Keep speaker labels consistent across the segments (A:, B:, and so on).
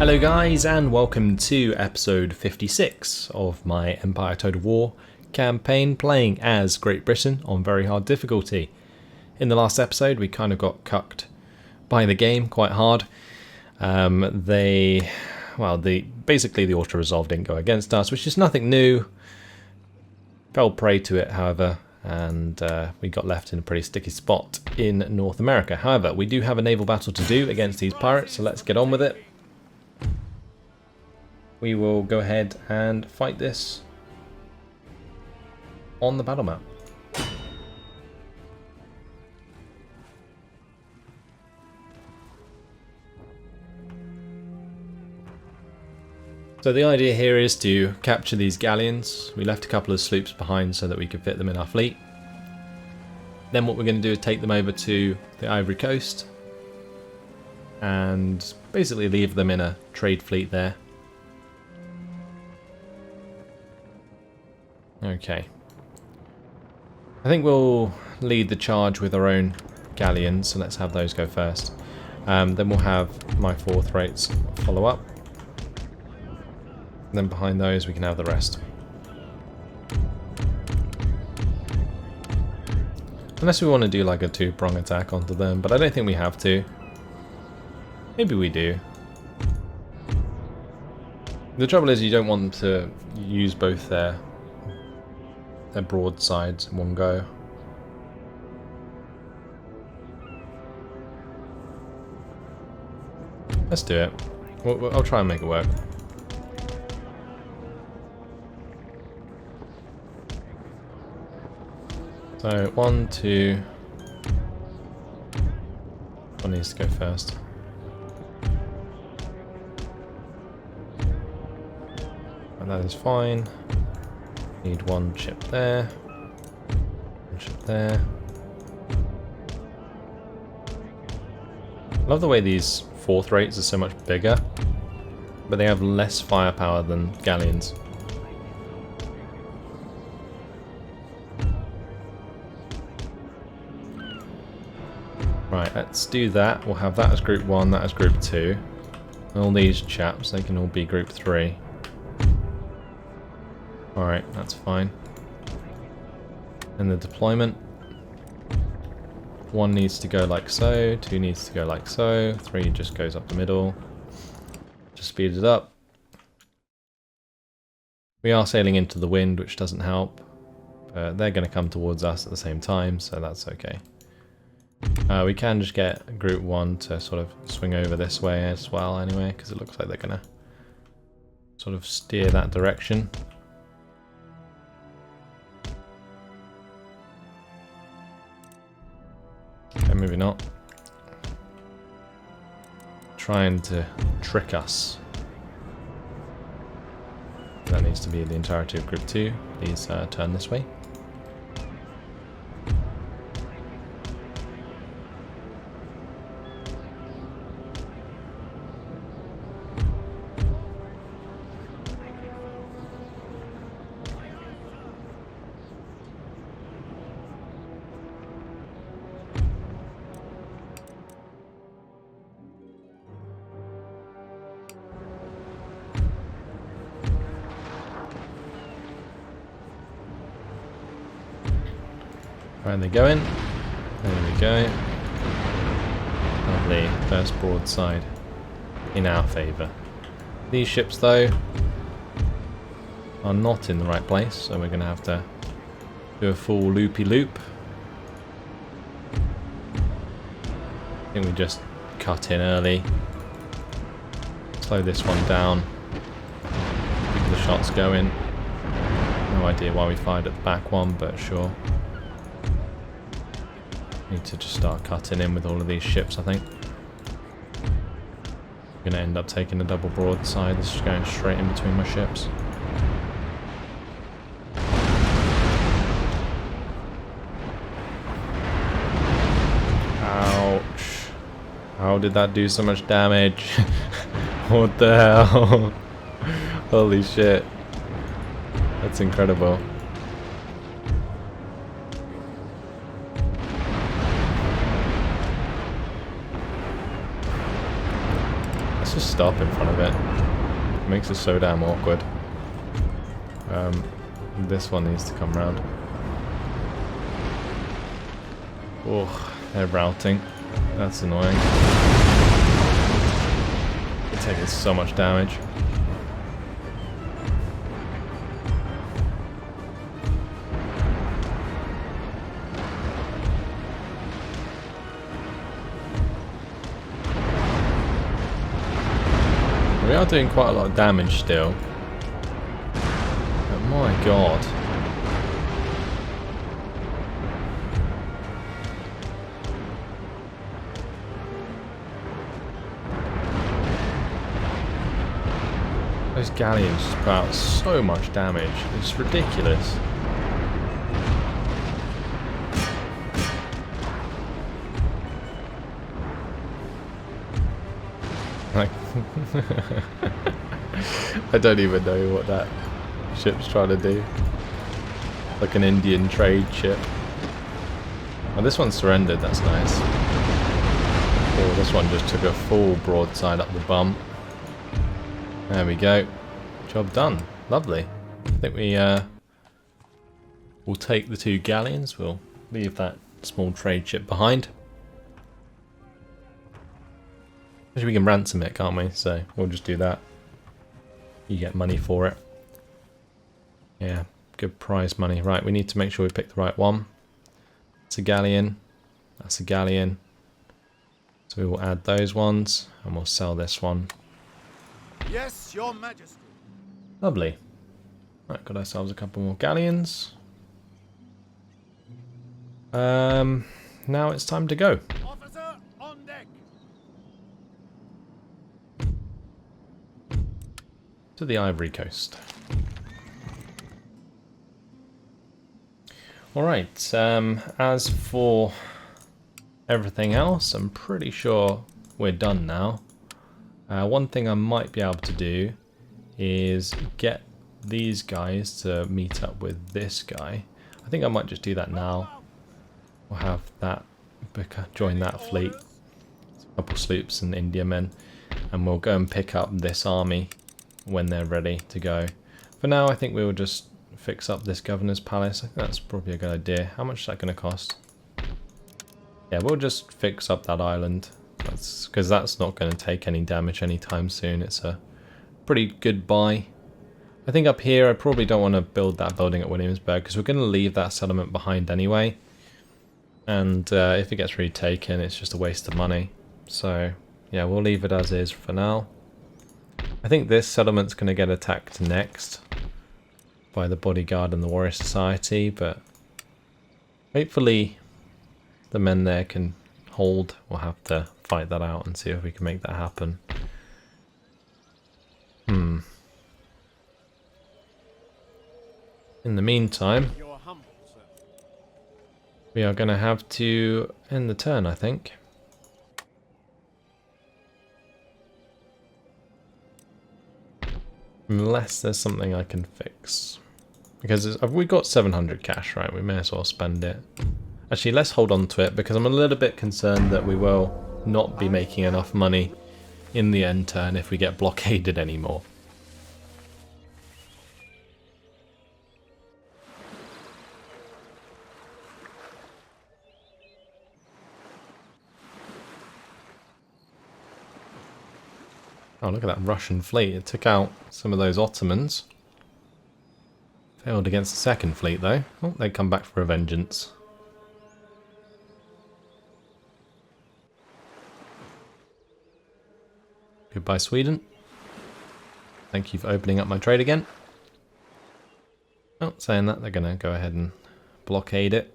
A: Hello guys, and welcome to episode 56 of my Empire Total War campaign, playing as Great Britain on very hard difficulty. In the last episode we kind of got cucked by the game quite hard. Basically the auto-resolve didn't go against us, which is nothing new. Fell prey to it, however, and we got left in a pretty sticky spot in North America. However, we do have a naval battle to do against these pirates, so let's get on with it. We will go ahead and fight this on the battle map. So the idea here is to capture these galleons. We left a couple of sloops behind so that we could fit them in our fleet. Then what we're going to do is take them over to the Ivory Coast and basically leave them in a trade fleet there. Okay. I think we'll lead the charge with our own galleons, so let's have those go first. Then we'll have my fourth rates follow up. And then behind those we can have the rest. Unless we want to do like a two-prong attack onto them, but I don't think we have to. Maybe we do. The trouble is you don't want them to use both their broadsides in one go. Let's do it. I'll try and make it work. So 1, 2. One needs to go first. And that is fine. Need one ship there, one ship there. I love the way these fourth rates are so much bigger, but they have less firepower than galleons. Right, let's do that. We'll have that as group 1, that as group 2. And all these chaps, they can all be group 3. Alright, that's fine. And the deployment. 1 needs to go like so, 2 needs to go like so, 3 just goes up the middle. Just speed it up. We are sailing into the wind, which doesn't help. But they're going to come towards us at the same time, so that's okay. We can just get group 1 to sort of swing over this way as well anyway, because it looks like they're going to sort of steer that direction. Okay, maybe not. Trying to trick us. That needs to be the entirety of group 2. Please turn this way. Right, they go in. There we go. Lovely. First broadside in our favour. These ships, though, are not in the right place, so we're going to have to do a full loopy-loop. I think we just cut in early. Slow this one down. Keep the shots going. No idea why we fired at the back one, but sure. Need to just start cutting in with all of these ships, I think. I'm going to end up taking a double broadside. This is going straight in between my ships. Ouch. How did that do so much damage? What the hell? Holy shit. That's incredible. just stop in front of it. It makes it so damn awkward. This one needs to come round. Oh, they're routing. That's annoying. It's taking so much damage. We are doing quite a lot of damage still. But my god. Those galleons just put out so much damage. It's ridiculous. Like, I don't even know what that ship's trying to do. Like an Indian trade ship. Oh, this one surrendered, that's nice. Oh, this one just took a full broadside up the bum. There we go. Job done. Lovely. I think we'll take the 2 galleons. We'll leave that small trade ship behind. Actually, we can ransom it, can't we? So we'll just do that. You get money for it. Yeah, good prize money. Right, we need to make sure we pick the right one. That's a galleon. That's a galleon. So we will add those ones and we'll sell this one.
B: Yes, Your Majesty.
A: Lovely. Right, got ourselves a couple more galleons. Now it's time to go.
B: Officer on deck.
A: To the Ivory Coast. Alright, as for everything else, I'm pretty sure we're done now. One thing I might be able to do is get these guys to meet up with this guy. I think I might just do that now. We'll have that join that fleet. A couple sloops and Indiamen, and we'll go and pick up this army when they're ready to go. For now, I think we will just fix up this governor's palace. I think that's probably a good idea. How much is that going to cost? Yeah, we'll just fix up that island. That's because that's not going to take any damage anytime soon. It's a pretty good buy. I think up here I probably don't want to build that building at Williamsburg because we're going to leave that settlement behind anyway. And if it gets retaken, it's just a waste of money. So yeah, we'll leave it as is for now. I think this settlement's going to get attacked next by the Bodyguard and the Warrior Society, but hopefully the men there can hold. We'll have to fight that out and see if we can make that happen. In the meantime, we are going to have to end the turn, I think. Unless there's something I can fix. Because we got 700 cash, right? We may as well spend it. Actually, let's hold on to it because I'm a little bit concerned that we will not be making enough money in the end turn if we get blockaded anymore. Oh, look at that Russian fleet. It took out some of those Ottomans. Failed against the second fleet, though. Oh, they come back for a vengeance. Goodbye, Sweden. Thank you for opening up my trade again. Oh, saying that, they're going to go ahead and blockade it.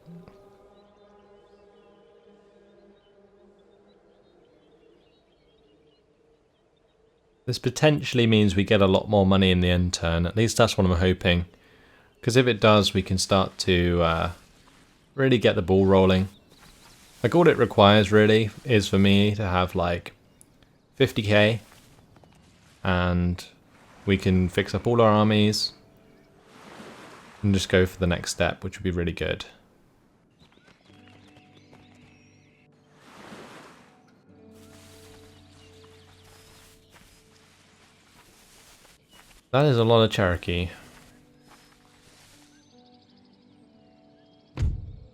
A: This potentially means we get a lot more money in the end turn. At least that's what I'm hoping. Because if it does, we can start to really get the ball rolling. Like all it requires really is for me to have like 50k. And we can fix up all our armies. And just go for the next step, which would be really good. That is a lot of Cherokee.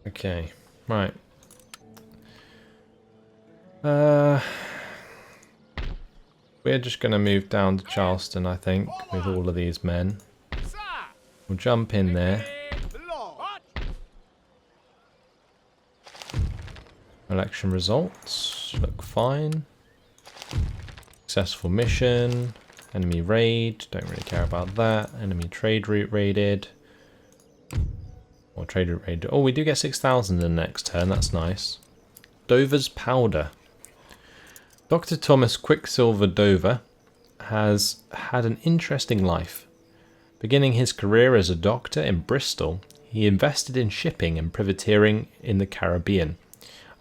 A: Okay, right. We're just going to move down to Charleston, I think, with all of these men.
B: Sir!
A: We'll jump in there.
B: Lord!
A: Election results look fine. Successful mission. Enemy raid. Don't really care about that. Enemy trade route raided. Or trade route raided. Oh, we do get 6,000 in the next turn. That's nice. Dover's powder. Dr. Thomas Quicksilver Dover has had an interesting life. Beginning his career as a doctor in Bristol, he invested in shipping and privateering in the Caribbean,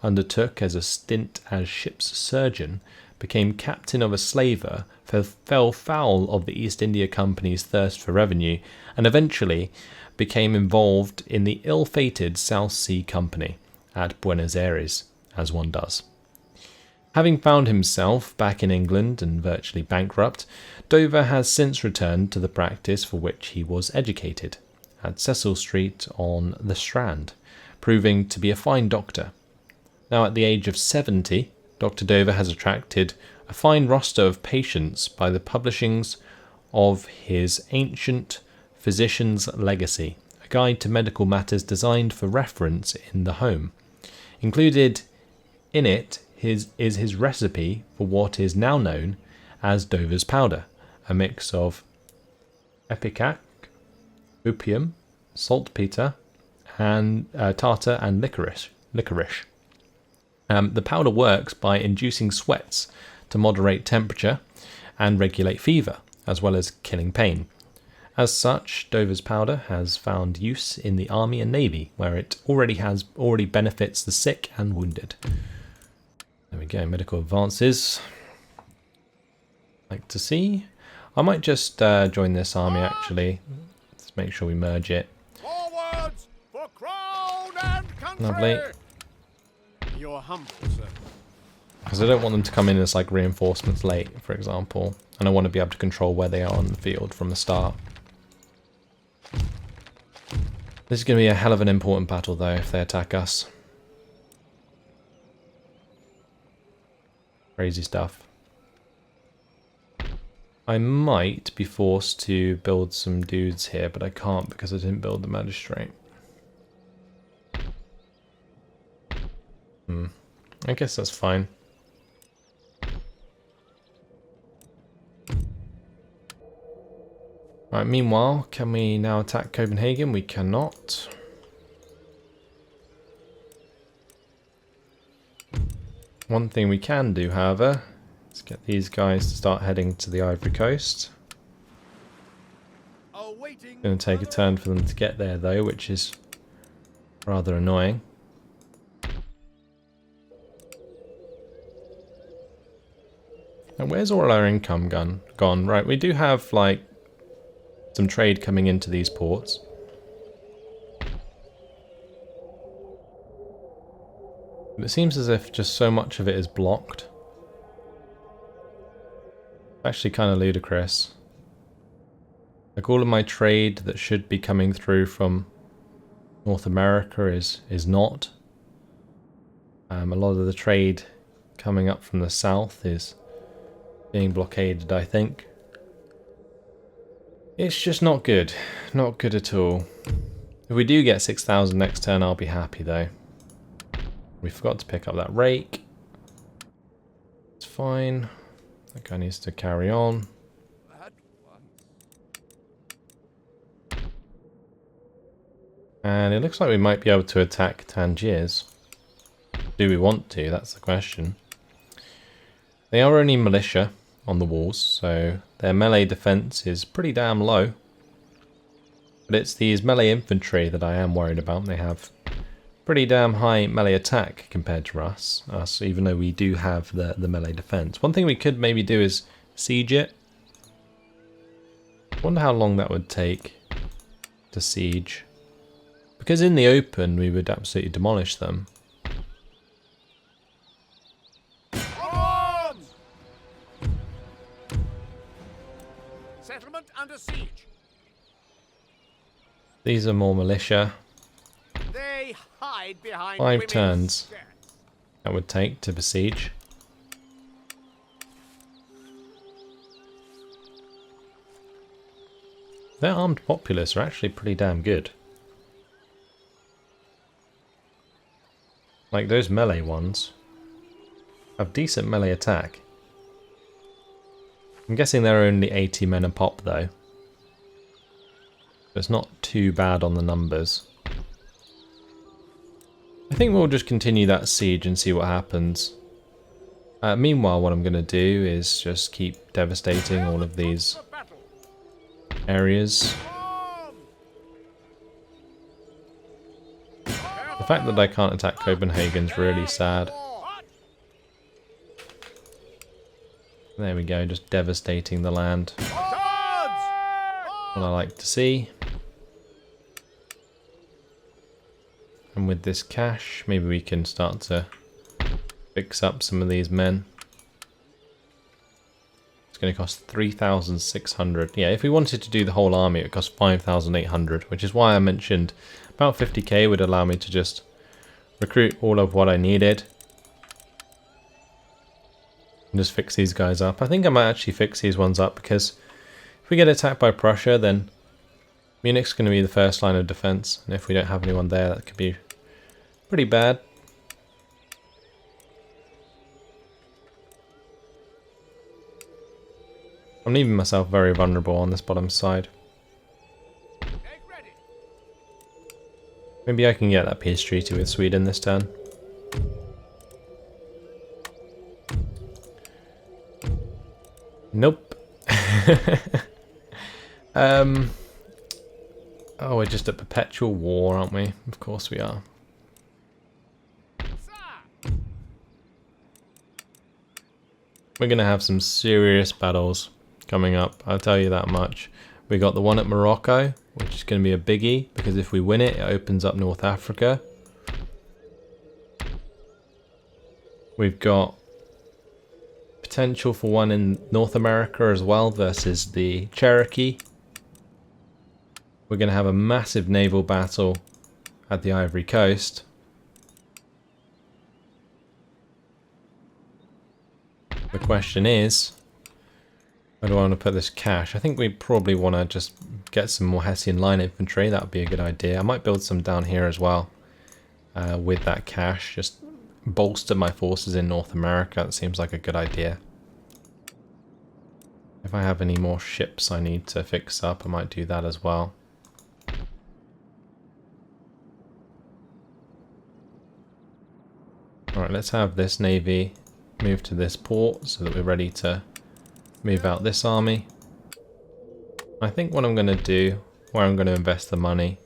A: undertook as a stint as ship's surgeon, became captain of a slaver, fell foul of the East India Company's thirst for revenue, and eventually became involved in the ill-fated South Sea Company at Buenos Aires, as one does. Having found himself back in England and virtually bankrupt, Dover has since returned to the practice for which he was educated, at Cecil Street on the Strand, proving to be a fine doctor. Now at the age of 70, Dr. Dover has attracted a fine roster of patients by the publishings of his Ancient Physician's Legacy, a guide to medical matters designed for reference in the home. Included in it is his recipe for what is now known as Dover's powder, a mix of ipecac, opium, saltpeter, and tartar and licorice. The powder works by inducing sweats to moderate temperature and regulate fever, as well as killing pain. As such, Dover's powder has found use in the Army and Navy, where it already benefits the sick and wounded. There we go, medical advances. Like to see. I might just join this army actually. Let's make sure we merge it.
B: Forwards for crown and country!
A: Lovely.
B: You're humble, sir.
A: Because I don't want them to come in as like reinforcements late, for example. And I want to be able to control where they are on the field from the start. This is going to be a hell of an important battle though if they attack us. Crazy stuff. I might be forced to build some dudes here, but I can't because I didn't build the magistrate. I guess that's fine. Right, meanwhile, can we now attack Copenhagen? We cannot. One thing we can do, however, is get these guys to start heading to the Ivory Coast.
B: Awaiting.
A: Going to take a turn for them to get there though, which is rather annoying. And where's all our income gone? Right, we do have like some trade coming into these ports. But it seems as if just so much of it is blocked. Actually kind of ludicrous. Like all of my trade that should be coming through from North America is not. A lot of the trade coming up from the south is being blockaded, I think. It's just not good. Not good at all. If we do get 6,000 next turn, I'll be happy though. We forgot to pick up that rake. It's fine. That guy needs to carry on. And it looks like we might be able to attack Tangiers. Do we want to? That's the question. They are only militia on the walls, so their melee defense is pretty damn low. But it's these melee infantry that I am worried about. They have pretty damn high melee attack compared to us, even though we do have the melee defense. One thing we could maybe do is siege it. I wonder how long that would take to siege. Because in the open we would absolutely demolish them.
B: Settlement under siege.
A: These are more militia.
B: They hide behind
A: 5
B: women's
A: turns
B: skirts.
A: that would take to besiege. Their armed populace are actually pretty damn good. Like those melee ones have decent melee attack. I'm guessing they're only 80 men a pop though. So it's not too bad on the numbers. I think we'll just continue that siege and see what happens. Meanwhile, what I'm going to do is just keep devastating all of these
B: For battle.
A: areas.
B: On!
A: The fact that I can't attack Copenhagen's really sad. There we go, just devastating the land.
B: Guards!
A: What I like to see. And with this cash, maybe we can start to fix up some of these men. It's going to cost 3,600. Yeah, if we wanted to do the whole army, it would cost 5,800, which is why I mentioned about 50k would allow me to just recruit all of what I needed. And just fix these guys up. I think I might actually fix these ones up because if we get attacked by Prussia, then Munich's going to be the first line of defense. And if we don't have anyone there, that could be pretty bad. I'm leaving myself very vulnerable on this bottom side.
B: Make ready.
A: Maybe I can get that peace treaty with Sweden this turn. Nope. Oh, we're just at perpetual war, aren't we? Of course we are.
B: Sir!
A: We're going to have some serious battles coming up, I'll tell you that much. We got the one at Morocco, which is going to be a biggie, because if we win it, it opens up North Africa. We've got potential for one in North America as well versus the Cherokee. We're going to have a massive naval battle at the Ivory Coast. The question is, where do I want to put this cash? I think we probably want to just get some more Hessian line infantry. That would be a good idea. I might build some down here as well with that cash. Just bolster my forces in North America. That seems like a good idea. If I have any more ships I need to fix up, I might do that as well. Alright, let's have this navy move to this port so that we're ready to move out this army. I think what I'm going to do, where I'm going to invest the money,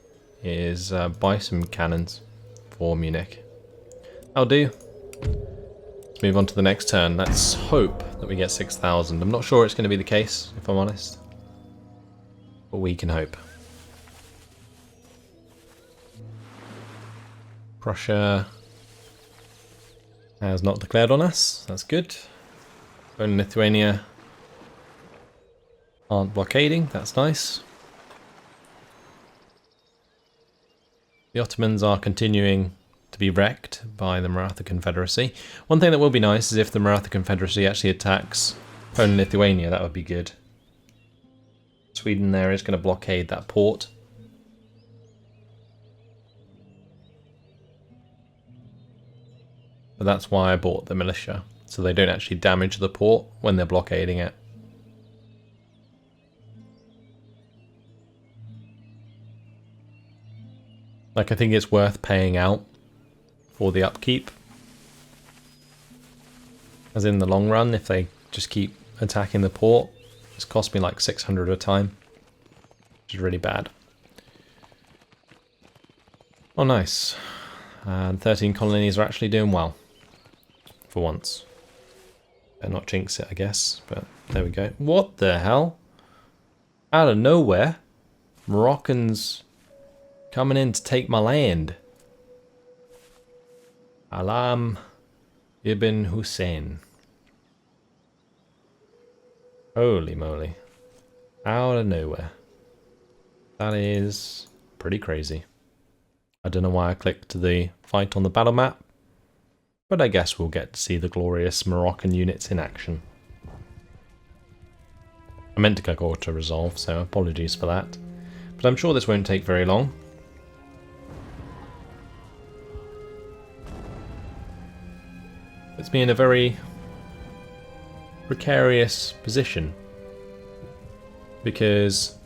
A: is buy some cannons for Munich. That'll do. Let's move on to the next turn. Let's hope that we get 6,000. I'm not sure it's going to be the case, if I'm honest. But we can hope. Prussia has not declared on us. That's good. Poland and Lithuania aren't blockading. That's nice. The Ottomans are continuing to be wrecked by the Maratha Confederacy. One thing that will be nice is if the Maratha Confederacy actually attacks Poland and Lithuania. That would be good. Sweden there is going to blockade that port. But that's why I bought the militia, so they don't actually damage the port when they're blockading it. Like, I think it's worth paying out for the upkeep. As in the long run, if they just keep attacking the port, it's cost me like 600 a time, which is really bad. Oh, nice. 13 colonies are actually doing well. For once. Better not jinx it, I guess, but there we go. What the hell? Out of nowhere, Moroccans coming in to take my land. Alam Ibn Hussein. Holy moly. Out of nowhere. That is pretty crazy. I don't know why I clicked the fight on the battle map, but I guess we'll get to see the glorious Moroccan units in action. I meant to click auto resolve, so apologies for that. But I'm sure this won't take very long. Puts me in a very precarious position, because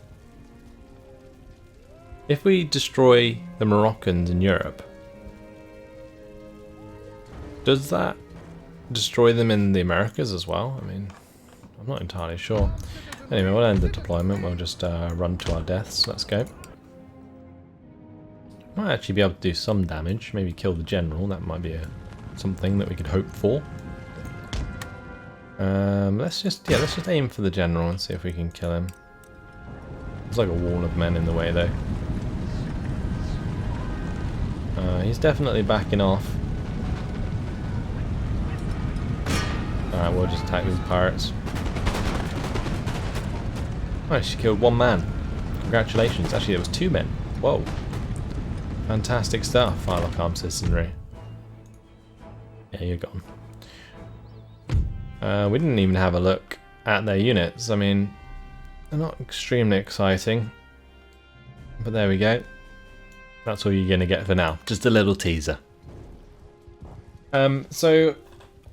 A: if we destroy the Moroccans in Europe, does that destroy them in the Americas as well? I mean, I'm not entirely sure. Anyway, we'll end the deployment. We'll just run to our deaths. Let's go. Might actually be able to do some damage. Maybe kill the general. That might be something that we could hope for. Let's just aim for the general and see if we can kill him. There's like a wall of men in the way though. He's definitely backing off. Alright, we'll just attack these pirates. Oh, she killed one man. Congratulations. Actually, it was two men. Whoa. Fantastic stuff, Firelock Armed Citizenry. Yeah, you're gone. We didn't even have a look at their units. I mean, they're not extremely exciting. But there we go. That's all you're going to get for now. Just a little teaser. So,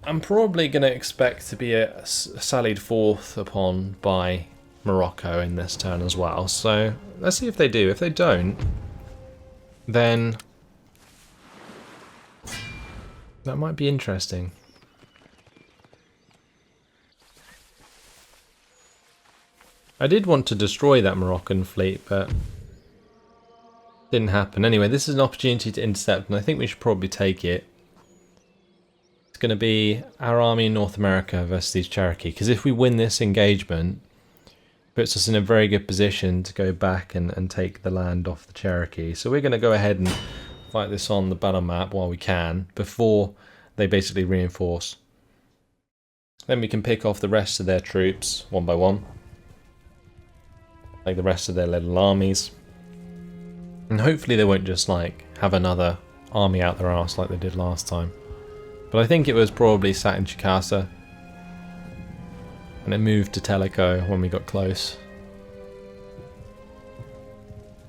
A: I'm probably going to expect to be sallied forth upon by Morocco in this turn as well. So, let's see if they do. If they don't, then that might be interesting. I did want to destroy that Moroccan fleet, but didn't happen. Anyway, this is an opportunity to intercept, and I think we should probably take it. It's going to be our army in North America versus these Cherokee, because if we win this engagement, it puts us in a very good position to go back and take the land off the Cherokee. So we're going to go ahead and fight this on the battle map while we can, before they basically reinforce. Then we can pick off the rest of their troops one by one, like the rest of their little armies. And hopefully they won't just like have another army out their arse like they did last time. But I think it was probably sat in Chicasa, and it moved to Tellico when we got close.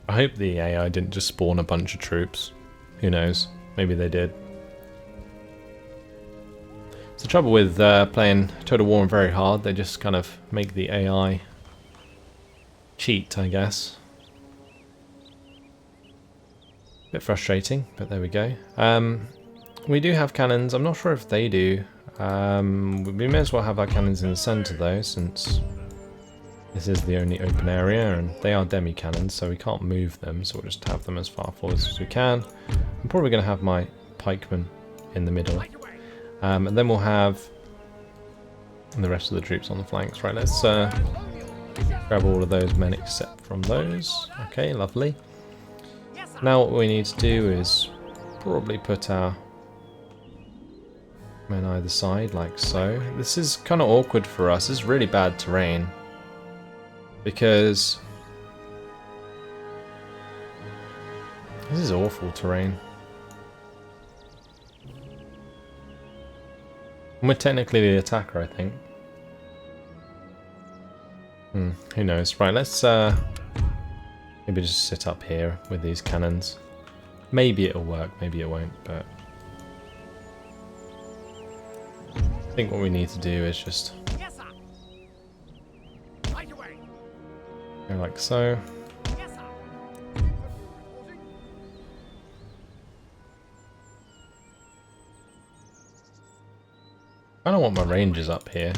A: I hope the AI didn't just spawn a bunch of troops. Who knows? Maybe they did. It's the trouble with playing Total War very hard. They just kind of make the AI cheat, I guess. Bit frustrating, but there we go. We do have cannons. I'm not sure if they do. We may as well have our cannons in the centre though, since this is the only open area, and they are demi cannons, so we can't move them. So we'll just have them as far forward as we can. I'm probably going to have my pikemen in the middle, and then we'll have the rest of the troops on the flanks. Right, let's grab all of those men except from those. Okay, lovely. Now what we need to do is probably put our men either side, like so. This is kind of awkward for us. This is really bad terrain, because this is awful terrain. And we're technically the attacker, I think. Who knows? Right, let's maybe just sit up here with these cannons. Maybe it'll work, maybe it won't, but I think what we need to do is just go like so. I don't want my rangers up here.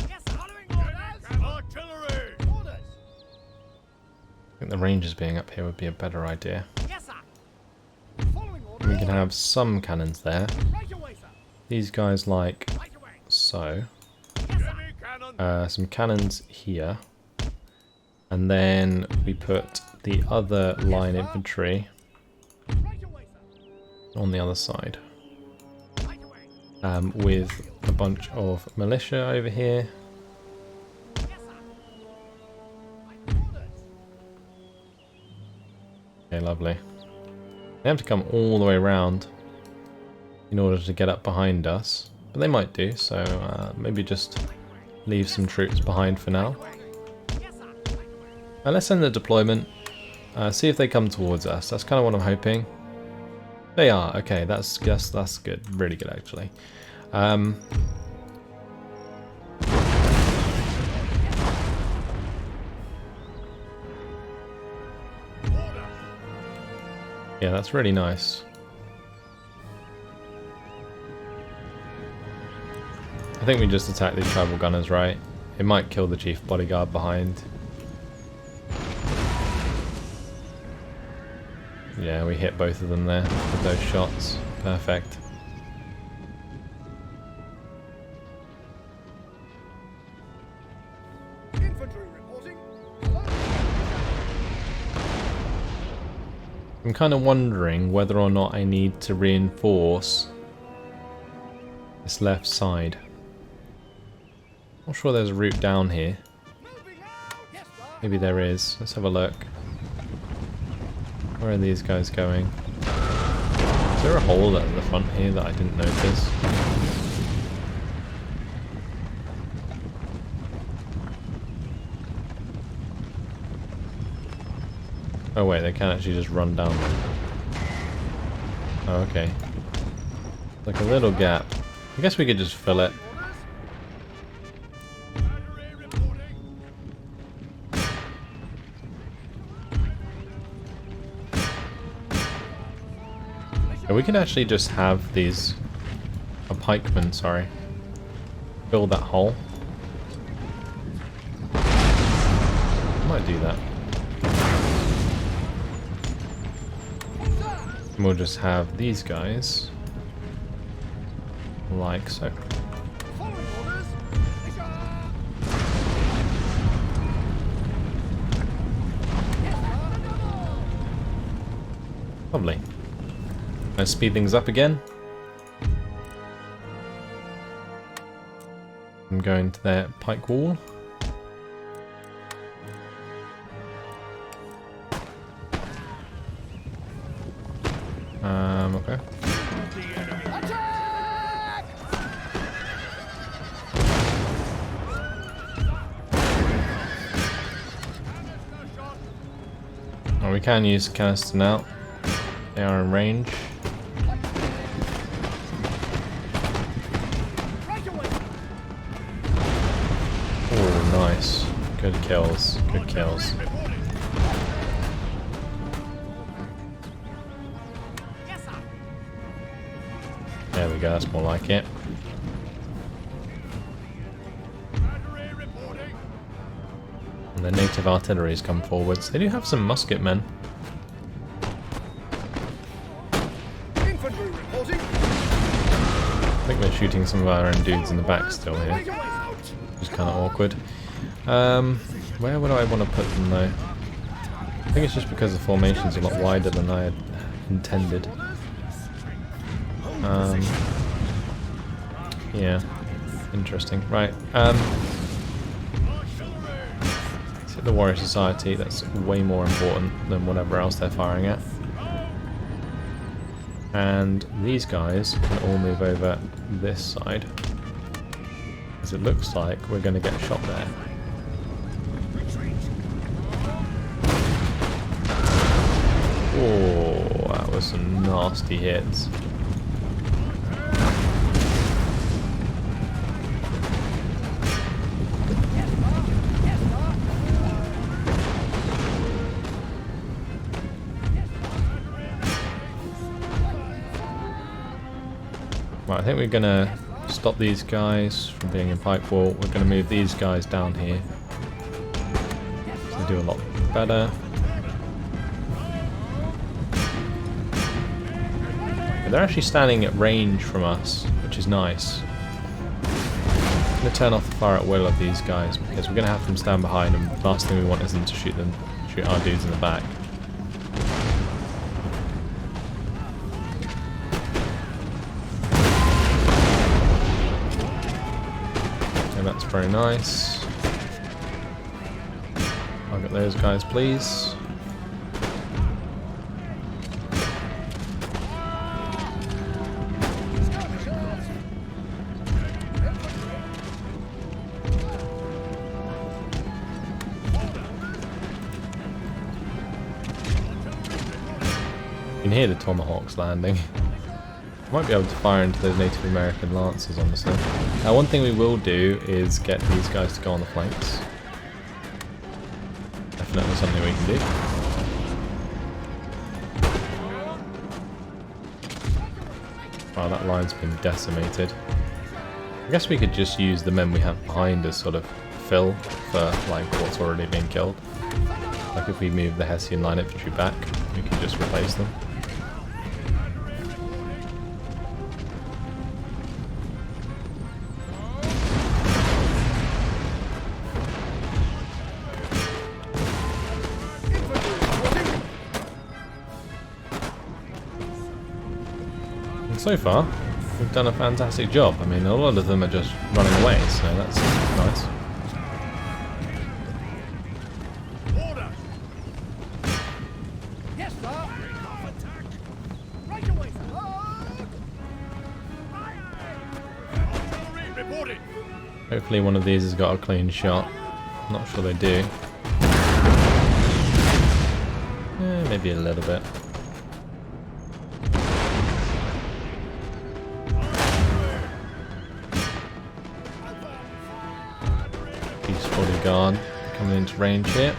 A: I think the rangers being up here would be a better idea. We can have some cannons there. These guys like so. Some cannons here. And then we put the other line infantry on the other side. With a bunch of militia over here. Okay, lovely. They have to come all the way around in order to get up behind us. But they might do, so maybe just leave some troops behind for now. Let's end the deployment. See if they come towards us. That's kind of what I'm hoping. They are. Okay, that's good. Really good, actually. Yeah, that's really nice. I think we just attack these tribal gunners, right? It might kill the chief bodyguard behind. Yeah, we hit both of them there with those shots. Perfect.
B: Infantry reporting.
A: I'm kind of wondering whether or not I need to reinforce this left side. Not sure there's a route down here. Maybe there is. Let's have a look. Where are these guys going? Is there a hole at the front here that I didn't notice? Oh wait, they can actually just run down. Oh, okay. Like a little gap. I guess we could just fill it. We could actually just have these, a pikeman, sorry, fill that hole. I might do that. And we'll just have these guys, like so. Lovely. Let's speed things up again. I'm going to their pike wall. Okay. Oh, we can use canister now. They are in range. Oh, nice. Good kills. Good kills. There we go, that's more like it. And the native artillery's come forwards. They do have some musket men. I think we're shooting some of our own dudes in the back still here. Which is kind of awkward. Where would I want to put them though? I think it's just because the formation's a lot wider than I had intended. Yeah, interesting. Right, let's hit the Warrior Society. That's way more important than whatever else they're firing at. And these guys can all move over this side, because it looks like we're going to get shot there. Oh, that was some nasty hits. Right, I think we're going to stop these guys from being in pike wall. We're going to move these guys down here to do a lot better. They're actually standing at range from us, which is nice. I'm going to turn off the fire at will of these guys because we're going to have them stand behind, and the last thing we want is them to shoot our dudes in the back. That's very nice. I'll get those guys, please. hear the tomahawks landing. Might be able to fire into those Native American lancers, honestly. Now, one thing we will do is get these guys to go on the flanks. Definitely something we can do. Wow, that line's been decimated. I guess we could just use the men we have behind as sort of fill for like what's already been killed. Like if we move the Hessian line infantry back, we can just replace them. And so far, we've done a fantastic job. I mean, a lot of them are just running away, so that's nice.
B: Order. Yes, sir. Attack. Right away, sir. Artillery reporting.
A: Hopefully one of these has got a clean shot. Not sure they do. Maybe a little bit. Peace bodyguard coming into range here.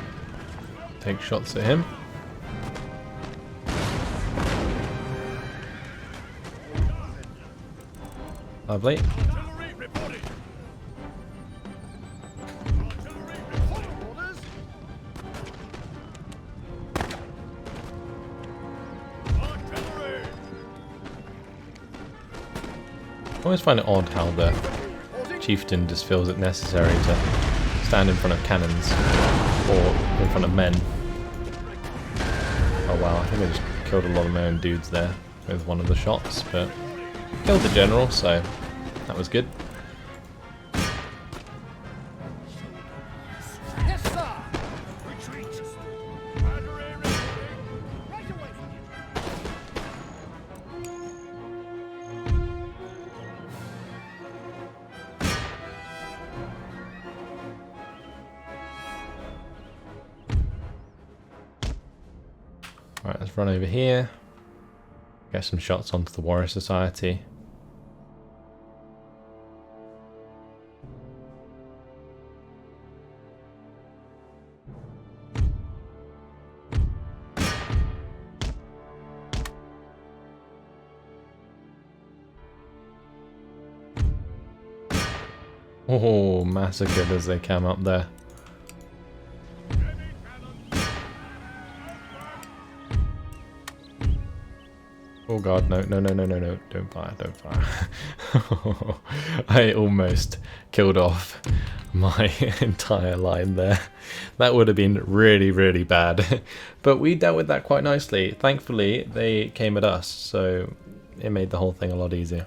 A: Take shots at him. Lovely.
B: Artillery reporting. Artillery reporting. Orders. Artillery.
A: I always find it odd how the chieftain just feels it necessary to stand in front of cannons or in front of men. Oh wow, I think I just killed a lot of my own dudes there with one of the shots, but killed the general, so that was good.
B: Yes, sir. Retreat. Battery reporting. Right away.
A: Alright, let's run over here. Get some shots onto the Warrior Society. Oh, massacred as they came up there. Oh god, no, no, no, no, no, no, don't fire, don't fire. I almost killed off my entire line there. That would have been really, really bad. But we dealt with that quite nicely. Thankfully, they came at us, so it made the whole thing a lot easier.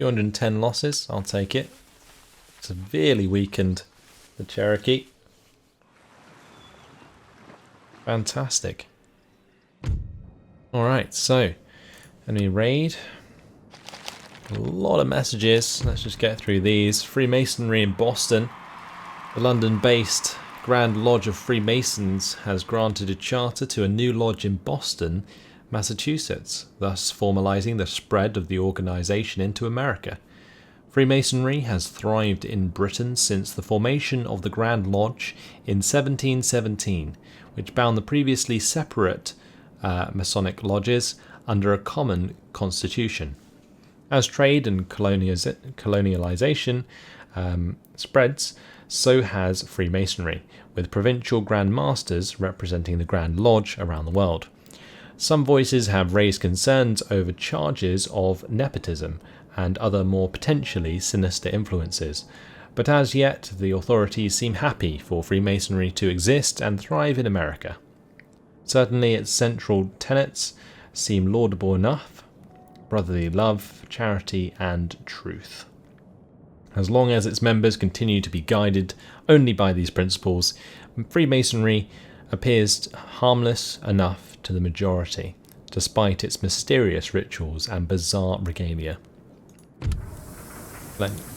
A: $210 losses, I'll take it. Severely weakened the Cherokee. Fantastic. Alright, so enemy raid. A lot of messages. Let's just get through these. Freemasonry in Boston. The London-based Grand Lodge of Freemasons has granted a charter to a new lodge in Boston, Massachusetts, thus formalizing the spread of the organization into America. Freemasonry has thrived in Britain since the formation of the Grand Lodge in 1717, which bound the previously separate Masonic lodges under a common constitution. As trade and colonialization spreads, so has Freemasonry, with provincial Grand Masters representing the Grand Lodge around the world. Some voices have raised concerns over charges of nepotism and other more potentially sinister influences, but as yet the authorities seem happy for Freemasonry to exist and thrive in America. Certainly its central tenets seem laudable enough: brotherly love, charity, and truth. As long as its members continue to be guided only by these principles, Freemasonry appears harmless enough to the majority, despite its mysterious rituals and bizarre regalia.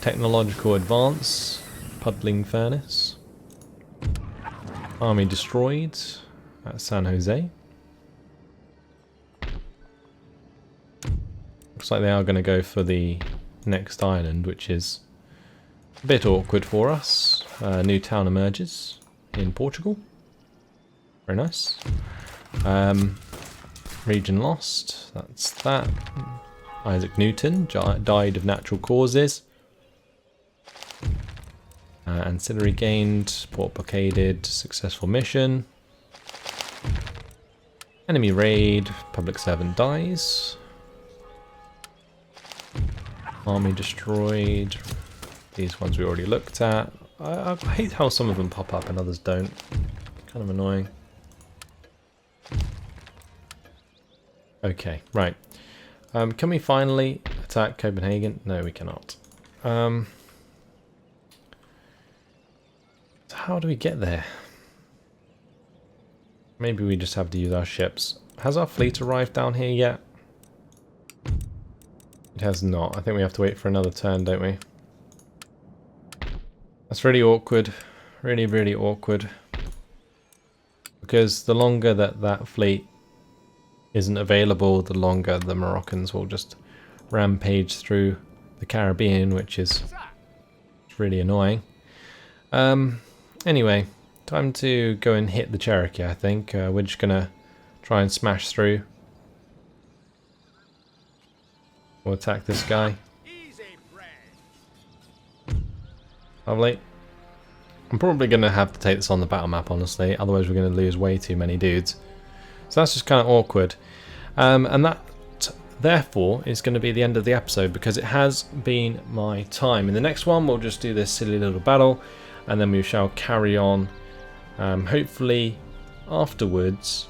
A: Technological advance, puddling furnace. Army destroyed at San Jose. Looks like they are going to go for the next island, which is a bit awkward for us. A new town emerges in Portugal. Very nice. Region lost. That's that. Isaac Newton died of natural causes. Ancillary gained. Port blockaded. Successful mission. Enemy raid. Public servant dies. Army destroyed. These ones we already looked at. I hate how some of them pop up and others don't. Kind of annoying. Okay, right. Can we finally attack Copenhagen? No, we cannot. So how do we get there? Maybe we just have to use our ships. Has our fleet arrived down here yet? It has not. I think we have to wait for another turn, don't we? That's really awkward. Really, really awkward. Because the longer that fleet isn't available, the longer the Moroccans will just rampage through the Caribbean, which is really annoying. Anyway, time to go and hit the Cherokee, I think. We're just going to try and smash through. We'll attack this guy. Lovely. I'm probably going to have to take this on the battle map, honestly. Otherwise we're going to lose way too many dudes. So that's just kind of awkward. And that, therefore, is going to be the end of the episode because it has been my time. In the next one, we'll just do this silly little battle. And then we shall carry on, hopefully, afterwards,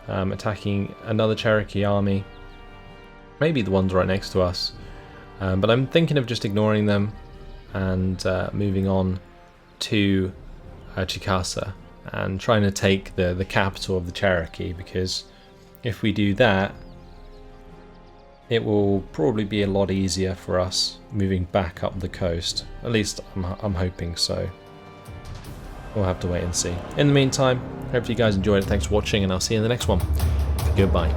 A: attacking another Cherokee army. Maybe the ones right next to us. But I'm thinking of just ignoring them and moving on to Chicasa and trying to take the capital of the Cherokee, because if we do that, it will probably be a lot easier for us moving back up the coast. At least I'm hoping so. We'll have to wait and see. In the meantime, hopefully you guys enjoyed it. Thanks for watching, and I'll see you in the next one. Goodbye.